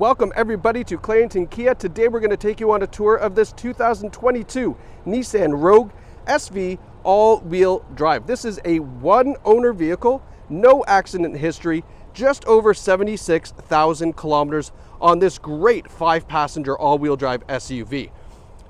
Welcome everybody to Clarington Kia. Today we're going to take you on a tour of this 2022 Nissan Rogue SV all-wheel drive. This is a one-owner vehicle, no accident history, just over 76,000 kilometers on this great 5-passenger all-wheel drive SUV.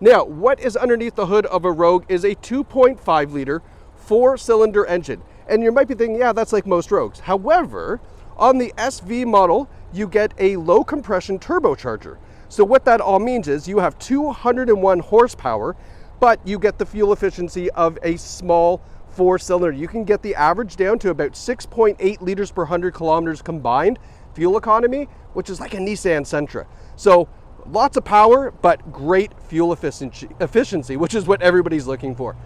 Now, what is underneath the hood of a Rogue is a 2.5-liter 4-cylinder engine. And you might be thinking, yeah, that's like most Rogues. However, on the SV model, you get a low compression turbocharger. So what that all means is you have 201 horsepower, but you get the fuel efficiency of a small 4-cylinder. You can get the average down to about 6.8 liters per 100 kilometers combined fuel economy, which is like a Nissan Sentra. So lots of power, but great fuel efficiency, which is what everybody's looking for.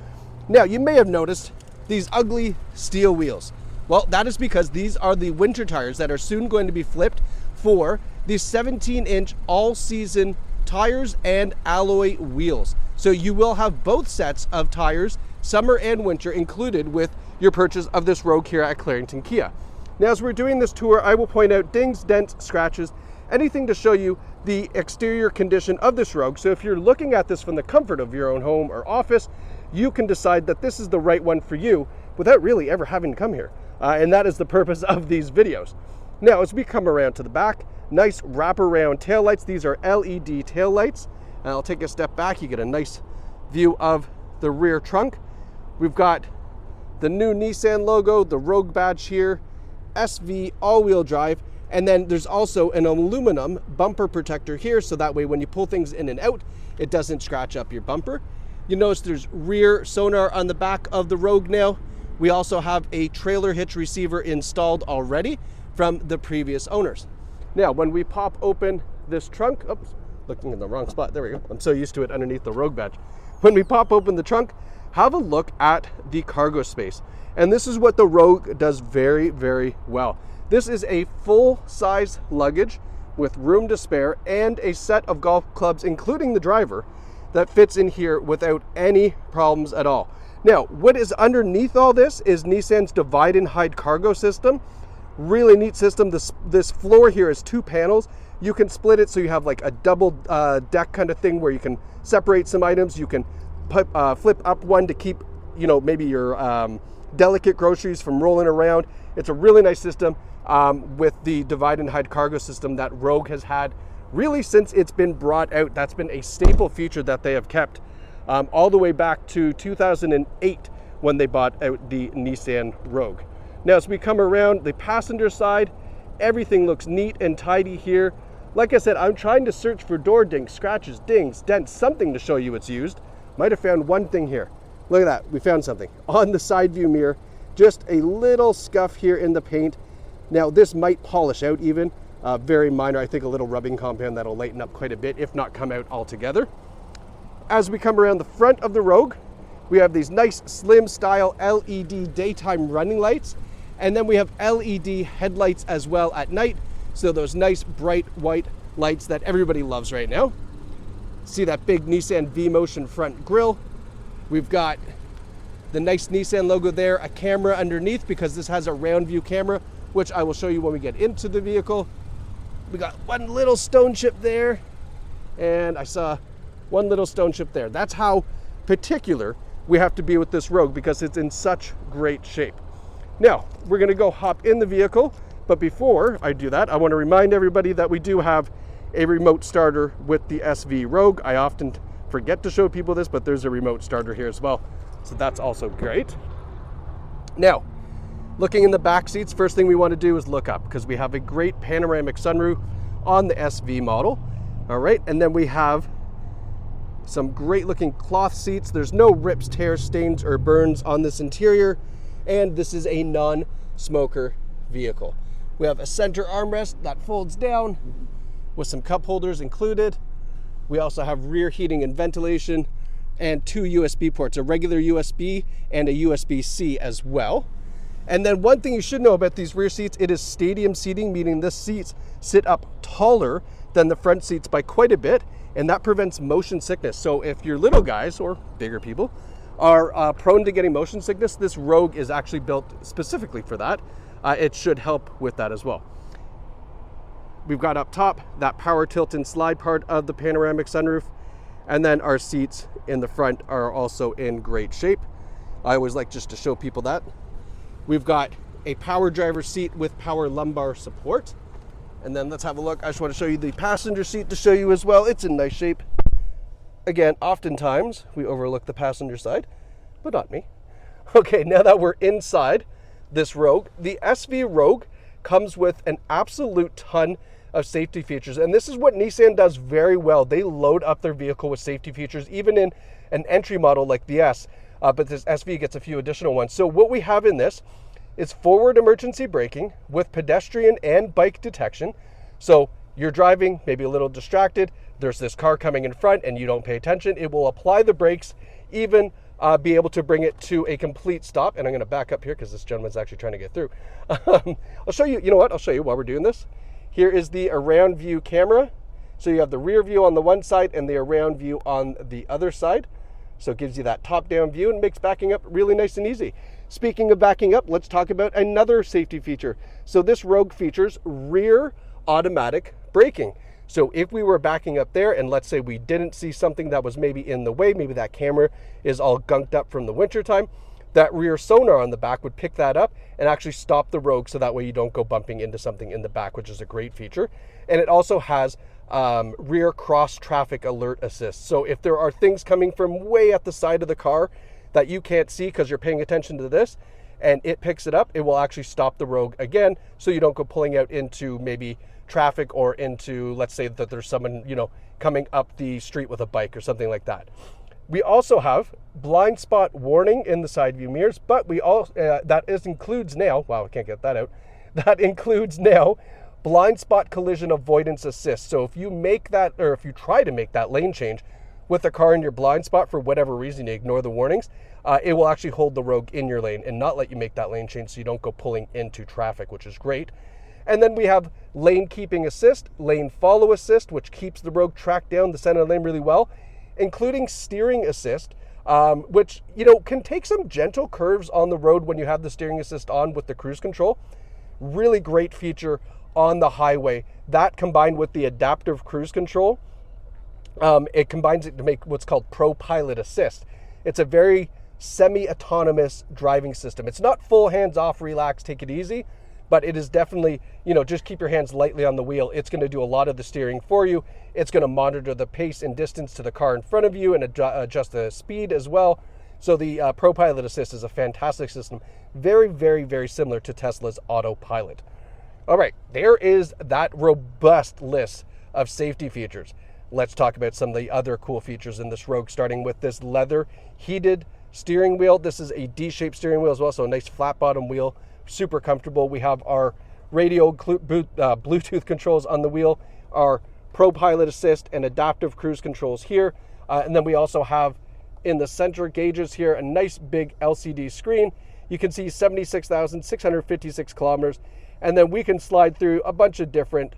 Now, you may have noticed these ugly steel wheels. Well, that is because these are the winter tires that are soon going to be flipped for these 17-inch all-season tires and alloy wheels. So you will have both sets of tires, summer and winter, included with your purchase of this Rogue here at Clarington Kia. Now, as we're doing this tour, I will point out dings, dents, scratches, anything to show you the exterior condition of this Rogue. So if you're looking at this from the comfort of your own home or office, you can decide that this is the right one for you without really ever having to come here. And that is the purpose of these videos. Now, as we come around to the back, nice wraparound taillights. These are LED taillights. And I'll take a step back. You get a nice view of the rear trunk. We've got the new Nissan logo, the Rogue badge here, SV all-wheel drive. And then there's also an aluminum bumper protector here, so that way when you pull things in and out, it doesn't scratch up your bumper. You notice there's rear sonar on the back of the Rogue now. We also have a trailer hitch receiver installed already from the previous owners. Now, when we pop open this trunk, oops, looking in the wrong spot, there we go. I'm so used to it underneath the Rogue badge. When we pop open the trunk, have a look at the cargo space. And this is what the Rogue does very, very well. This is a full-size luggage with room to spare and a set of golf clubs, including the driver, that fits in here without any problems at all. Now, what is underneath all this is Nissan's divide and hide cargo system. Really neat system. This floor here is 2 panels. You can split it so you have like a double deck kind of thing where you can separate some items. You can put, flip up one to keep, you know, maybe your delicate groceries from rolling around. It's a really nice system with the divide and hide cargo system that Rogue has had really since it's been brought out. That's been a staple feature that they have kept all the way back to 2008 when they bought out the Nissan Rogue. Now, as we come around the passenger side, everything looks neat and tidy here. Like I said, I'm trying to search for door dings, scratches, dings, dents, something to show you it's used. Might have found one thing here. Look at that, we found something. On the side view mirror, just a little scuff here in the paint. Now, this might polish out even, very minor, I think a little rubbing compound that'll lighten up quite a bit, if not come out altogether. As we come around the front of the Rogue, we have these nice slim style LED daytime running lights. And then we have LED headlights as well at night. So those nice bright white lights that everybody loves right now. See that big Nissan V-Motion front grille. We've got the nice Nissan logo there, a camera underneath because this has a round view camera, which I will show you when we get into the vehicle. We got one little stone chip there, and I saw one little stone chip there. That's how particular we have to be with this Rogue because it's in such great shape. Now, we're gonna go hop in the vehicle, but before I do that, I wanna remind everybody that we do have a remote starter with the SV Rogue. I often forget to show people this, but there's a remote starter here as well. So that's also great. Now, looking in the back seats, first thing we wanna do is look up because we have a great panoramic sunroof on the SV model. All right, and then we have some great looking cloth seats. There's no rips, tears, stains, or burns on this interior. And this is a non-smoker vehicle. We have a center armrest that folds down with some cup holders included. We also have rear heating and ventilation and 2 USB ports, a regular USB and a USB-C as well. And then one thing you should know about these rear seats, it is stadium seating, meaning the seats sit up taller than the front seats by quite a bit, and that prevents motion sickness. So if you're little guys or bigger people are prone to getting motion sickness, this Rogue is actually built specifically for that. It should help with that as well. We've got up top that power tilt and slide part of the panoramic sunroof. And then our seats in the front are also in great shape. I always like just to show people that. We've got a power driver seat with power lumbar support. And then let's have a look. I just want to show you the passenger seat to show you as well. It's in nice shape. Again, oftentimes we overlook the passenger side, but not me. Okay, now that we're inside this Rogue, the SV Rogue comes with an absolute ton of safety features. And this is what Nissan does very well. They load up their vehicle with safety features, even in an entry model like the S, but this SV gets a few additional ones. So what we have in this is forward emergency braking with pedestrian and bike detection. So you're driving, maybe a little distracted, there's this car coming in front and you don't pay attention, it will apply the brakes, even be able to bring it to a complete stop. And I'm gonna back up here because this gentleman's actually trying to get through. I'll show you, you know what, I'll show you while we're doing this. Here is the around view camera. So you have the rear view on the one side and the around view on the other side. So it gives you that top-down view and makes backing up really nice and easy. Speaking of backing up, let's talk about another safety feature. So this Rogue features rear automatic braking. So if we were backing up there and let's say we didn't see something that was maybe in the way, maybe that camera is all gunked up from the winter time, that rear sonar on the back would pick that up and actually stop the Rogue, so that way you don't go bumping into something in the back, which is a great feature. And it also has rear cross traffic alert assist. So if there are things coming from way at the side of the car that you can't see because you're paying attention to this, and it picks it up, it will actually stop the Rogue again, so you don't go pulling out into maybe traffic or into, let's say that there's someone, you know, coming up the street with a bike or something like that. We also have blind spot warning in the side view mirrors, but we all includes now, wow, I can't get that out. That includes now blind spot collision avoidance assist. So if you make that, or if you try to make that lane change with a car in your blind spot for whatever reason, you ignore the warnings, it will actually hold the Rogue in your lane and not let you make that lane change, so you don't go pulling into traffic, which is great. And then we have lane keeping assist, lane follow assist, which keeps the Rogue tracked down the center lane really well, including steering assist, which, you know, can take some gentle curves on the road when you have the steering assist on with the cruise control. Really great feature on the highway. That combined with the adaptive cruise control, it combines it to make what's called Pro Pilot Assist. It's a very semi-autonomous driving system. It's not full hands-off, relax, take it easy, but it is definitely, you know, just keep your hands lightly on the wheel. It's going to do a lot of the steering for you. It's going to monitor the pace and distance to the car in front of you and adjust the speed as well. So the Pro Pilot Assist is a fantastic system. Very, very, very similar to Tesla's Autopilot. All right, there is that robust list of safety features. Let's talk about some of the other cool features in this Rogue, starting with this leather heated steering wheel. This is a D-shaped steering wheel as well, so a nice flat bottom wheel. Super comfortable. We have our radio Bluetooth controls on the wheel, our Pro Pilot Assist and adaptive cruise controls here. And then we also have in the center gauges here a nice big LCD screen. You can see 76,656 kilometers. And then we can slide through a bunch of different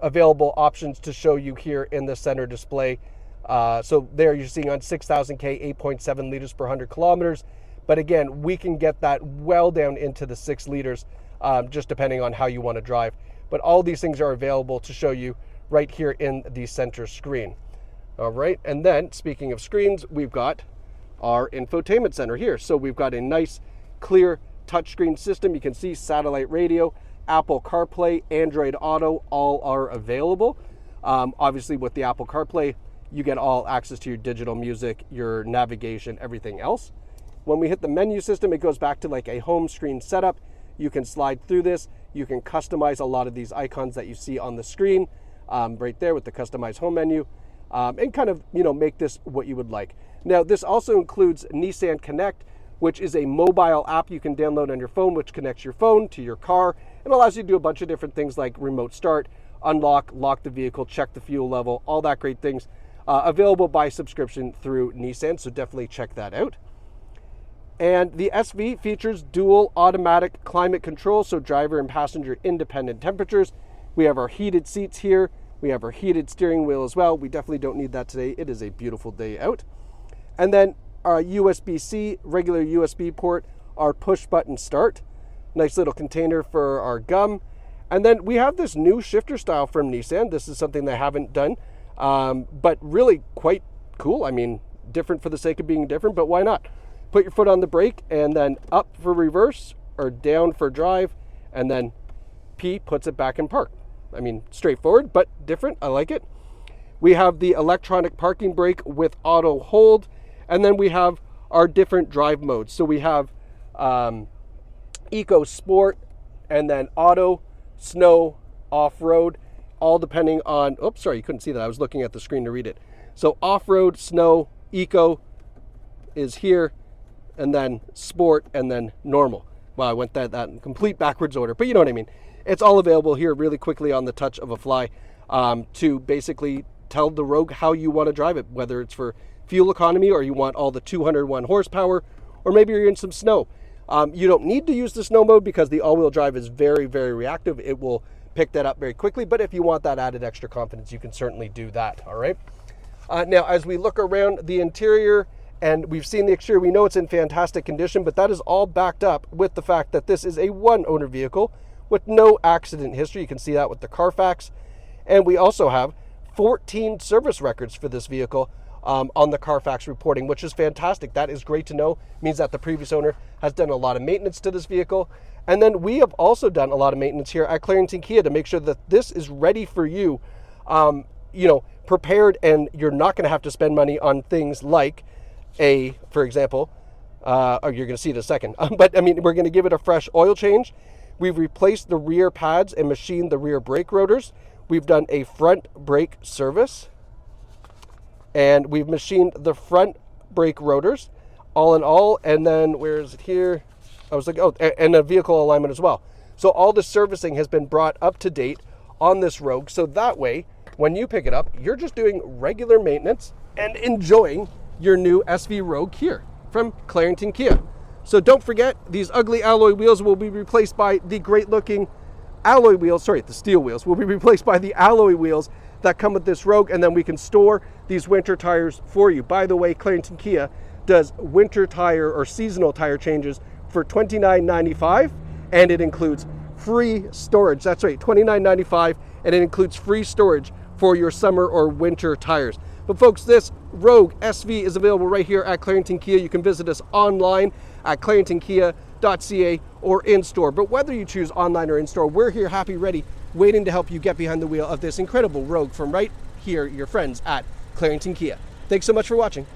available options to show you here in the center display. So there you're seeing on 6,000 K, 8.7 liters per 100 kilometers. But again, we can get that well down into the 6 liters, just depending on how you want to drive. But all these things are available to show you right here in the center screen. All right, and then speaking of screens, we've got our infotainment center here. So we've got a nice, clear touchscreen system. You can see satellite radio, Apple CarPlay, Android Auto, all are available. Obviously, with the Apple CarPlay, you get all access to your digital music, your navigation, everything else. When we hit the menu system, it goes back to like a home screen setup. You can slide through this. You can customize a lot of these icons that you see on the screen right there with the customized home menu, and kind of, you know, make this what you would like. Now, this also includes Nissan Connect, which is a mobile app you can download on your phone, which connects your phone to your car and allows you to do a bunch of different things like remote start, unlock, lock the vehicle, check the fuel level, all that great things. Available by subscription through Nissan, so definitely check that out. And the SV features dual automatic climate control, so driver and passenger independent temperatures. We have our heated seats here. We have our heated steering wheel as well. We definitely don't need that today. It is a beautiful day out. And then our USB-C, regular USB port, our push button start. Nice little container for our gum. And then we have this new shifter style from Nissan. This is something they haven't done, but really quite cool. I mean, different for the sake of being different, but why not? Put your foot on the brake and then up for reverse or down for drive, and then P puts it back in park. I mean, straightforward, but different. I like it. We have the electronic parking brake with auto hold, and then we have our different drive modes. So we have Eco Sport, and then Auto, Snow, Off-Road, all depending on, oops, sorry, you couldn't see that. I was looking at the screen to read it. So Off-Road, Snow, Eco is here, and then Sport, and then Normal. Well, I went that in complete backwards order, but you know what I mean. It's all available here really quickly on the touch of a fly to basically tell the Rogue how you want to drive it, whether it's for fuel economy or you want all the 201 horsepower, or maybe you're in some snow. You don't need to use the snow mode because the all-wheel drive is very, very reactive. It will pick that up very quickly, but if you want that added extra confidence, you can certainly do that, all right? Now, as we look around the interior, and we've seen the exterior, we know it's in fantastic condition, but that is all backed up with the fact that this is a one-owner vehicle with no accident history. You can see that with the Carfax. And we also have 14 service records for this vehicle on the Carfax reporting, which is fantastic. That is great to know. It means that the previous owner has done a lot of maintenance to this vehicle. And then we have also done a lot of maintenance here at Clarington Kia to make sure that this is ready for you, you know, prepared, and you're not going to have to spend money on things like for example, you're going to see it in a second, but I mean, we're going to give it a fresh oil change. We've replaced the rear pads and machined the rear brake rotors. We've done a front brake service, and we've machined the front brake rotors, all in all. And then, where is it here? I was like, oh, and a vehicle alignment as well. So all the servicing has been brought up to date on this Rogue. So that way, when you pick it up, you're just doing regular maintenance and enjoying your new SV Rogue here from Clarington Kia. So don't forget, these ugly alloy wheels will be replaced by the great looking alloy wheels, sorry, the steel wheels will be replaced by the alloy wheels that come with this Rogue, and then we can store these winter tires for you. By the way, Clarington Kia does winter tire or seasonal tire changes for $29.95, and it includes free storage. That's right, $29.95, and it includes free storage for your summer or winter tires. But folks, this Rogue SV is available right here at Clarington Kia. You can visit us online at claringtonkia.ca or in-store. But whether you choose online or in-store, we're here happy, ready, waiting to help you get behind the wheel of this incredible Rogue from right here, your friends at Clarington Kia. Thanks so much for watching.